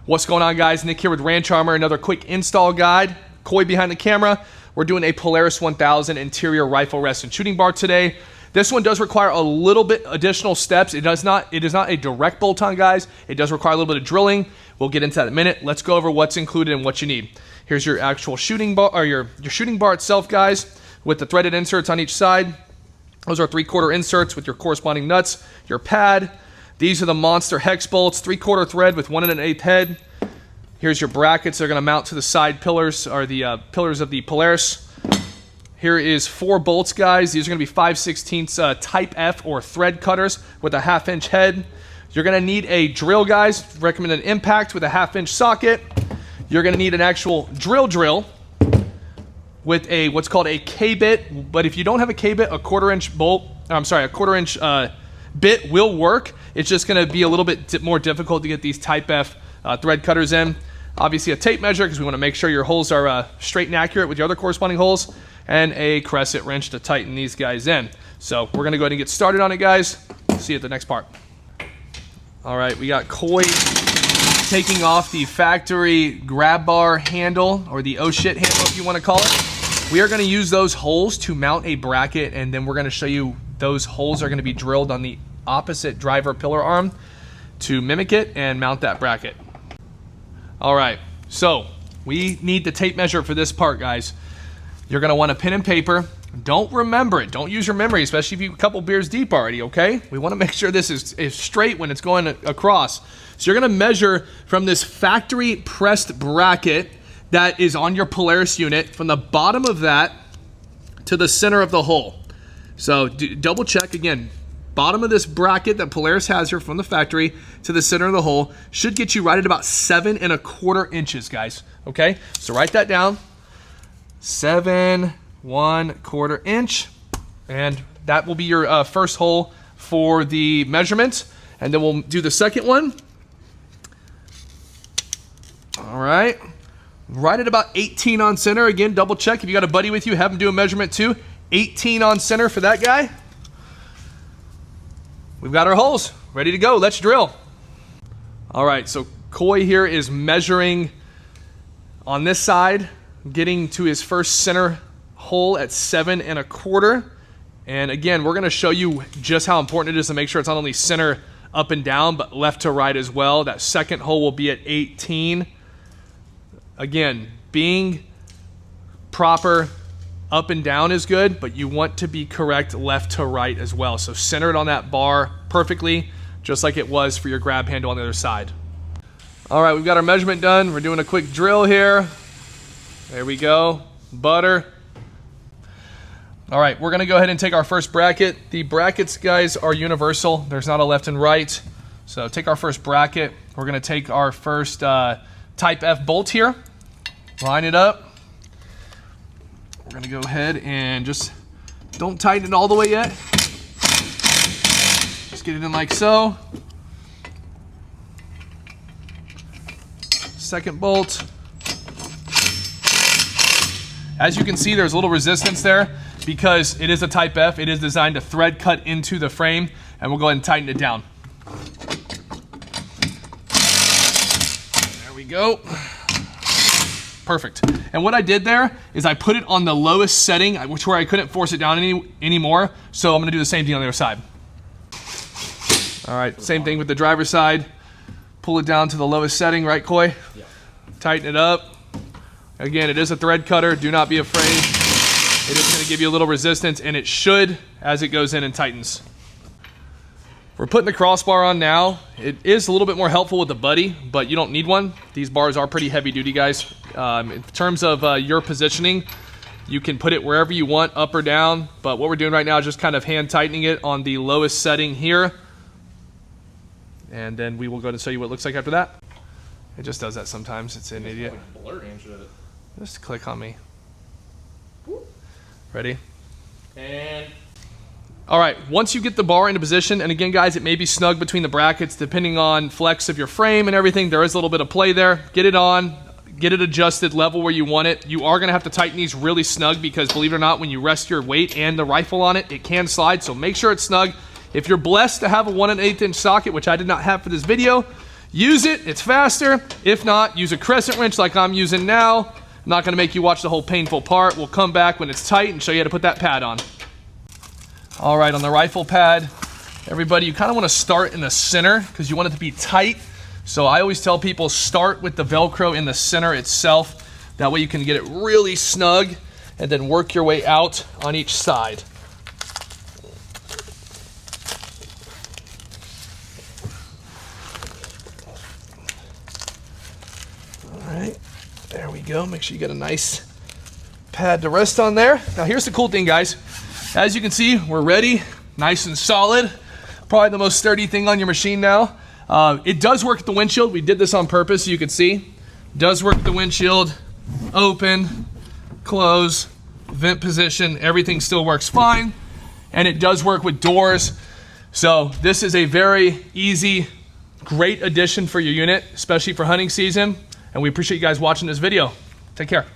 What's going on, guys? Nick here with Ranch Armor, another quick install guide. Coy behind the camera. We're doing a Polaris 1000 interior rifle rest and shooting bar today. This one does require a little bit additional steps. It is not a direct bolt-on, guys. It does require a little bit of drilling. We'll get into that in a minute. Let's go over what's included and what you need. Here's your actual shooting bar, or your shooting bar itself, guys, with the threaded inserts on each side. Those are 3/4 inserts with your corresponding nuts, your pad. These are the monster hex bolts, 3/4 thread with 1 1/8 head. Here's your brackets. They're going to mount to the side pillars, or the pillars of the Polaris. Here is 4 bolts, guys. These are going to be 5/16 type F or thread cutters with a 1/2 inch head. You're going to need a drill, guys. Recommend an impact with a 1/2 inch socket. You're going to need an actual drill with a what's called a K-bit. But if you don't have a K-bit, a 1/4 inch bolt, I'm sorry, a 1/4 inch bit will work. It's just going to be a little bit more difficult to get these type F thread cutters in. Obviously a tape measure, because we want to make sure your holes are straight and accurate with your other corresponding holes, and a crescent wrench to tighten these guys in. So we're going to go ahead and get started on it, guys. See you at the next part. All right, we got Coy taking off the factory grab bar handle, or the oh shit handle if you want to call it. We are going to use those holes to mount a bracket, and then we're going to show you those holes are going to be drilled on the opposite driver pillar arm to mimic it and mount that bracket. All right, so we need the tape measure for this part, guys. You're gonna want a pen and paper. Don't remember it. Don't use your memory, especially if you're a couple beers deep already, okay? We wanna make sure this is straight when it's going across. So you're gonna measure from this factory pressed bracket that is on your Polaris unit, from the bottom of that to the center of the hole. So double check again. Bottom of this bracket that Polaris has here from the factory to the center of the hole should get you right at about 7 1/4 inches, guys. Okay, so write that down. 7 1/4 inch, and that will be your first hole for the measurement, and then we'll do the second one. All right, right at about 18 on center. Again, double check. If you got a buddy with you, have him do a measurement too. 18 on center for that guy. We've got our holes ready to go. Let's drill. All right, so Coy here is measuring on this side, getting to his first center hole at 7 1/4. And again, we're gonna show you just how important it is to make sure it's not only center up and down, but left to right as well. That second hole will be at 18. Again, being proper up and down is good, but you want to be correct left to right as well. So center it on that bar perfectly, just like it was for your grab handle on the other side. All right, we've got our measurement done. We're doing a quick drill here. There we go, butter. All right, we're gonna go ahead and take our first bracket. The brackets, guys, are universal. There's not a left and right. So take our first bracket. We're gonna take our first type F bolt here, line it up. We're gonna go ahead and just don't tighten it all the way yet. Just get it in like so. Second bolt. As you can see, there's a little resistance there because it is a type F. It is designed to thread cut into the frame, and we'll go ahead and tighten it down. There we go. Perfect. And what I did there is I put it on the lowest setting, which where I couldn't force it down anymore. So I'm gonna do the same thing on the other side. All right, same thing with the driver's side. Pull it down to the lowest setting, right, Coy? Yeah. Tighten it up. Again, it is a thread cutter. Do not be afraid. It is gonna give you a little resistance, and it should as it goes in and tightens. We're putting the crossbar on now. It is a little bit more helpful with the buddy, but you don't need one. These bars are pretty heavy duty, guys. In terms of your positioning, you can put it wherever you want, up or down, but what we're doing right now is just kind of hand tightening it on the lowest setting here. And then we will go to show you what it looks like after that. It just does that sometimes. It's an idiot. Just click on me. Ready? And all right, once you get the bar into position, and again, guys, it may be snug between the brackets depending on flex of your frame and everything. There is a little bit of play there. Get it on, get it adjusted level where you want it. You are gonna have to tighten these really snug because, believe it or not, when you rest your weight and the rifle on it, it can slide, so make sure it's snug. If you're blessed to have a 1 1/8 inch socket, which I did not have for this video, Use it, it's faster. If not, use a crescent wrench like I'm using now. I'm not gonna make you watch the whole painful part. We'll come back when it's tight and show you how to put that pad on. All right, on the rifle pad, everybody, you kind of want to start in the center because you want it to be tight. So I always tell people start with the Velcro in the center itself. That way you can get it really snug and then work your way out on each side. All right, there we go. Make sure you get a nice pad to rest on there. Now here's the cool thing, guys. As you can see, we're ready, nice and solid. Probably the most sturdy thing on your machine now. It does work with the windshield. We did this on purpose so you can see. Does work with the windshield. Open, close, vent position, everything still works fine. And it does work with doors. So this is a very easy, great addition for your unit, especially for hunting season. And we appreciate you guys watching this video. Take care.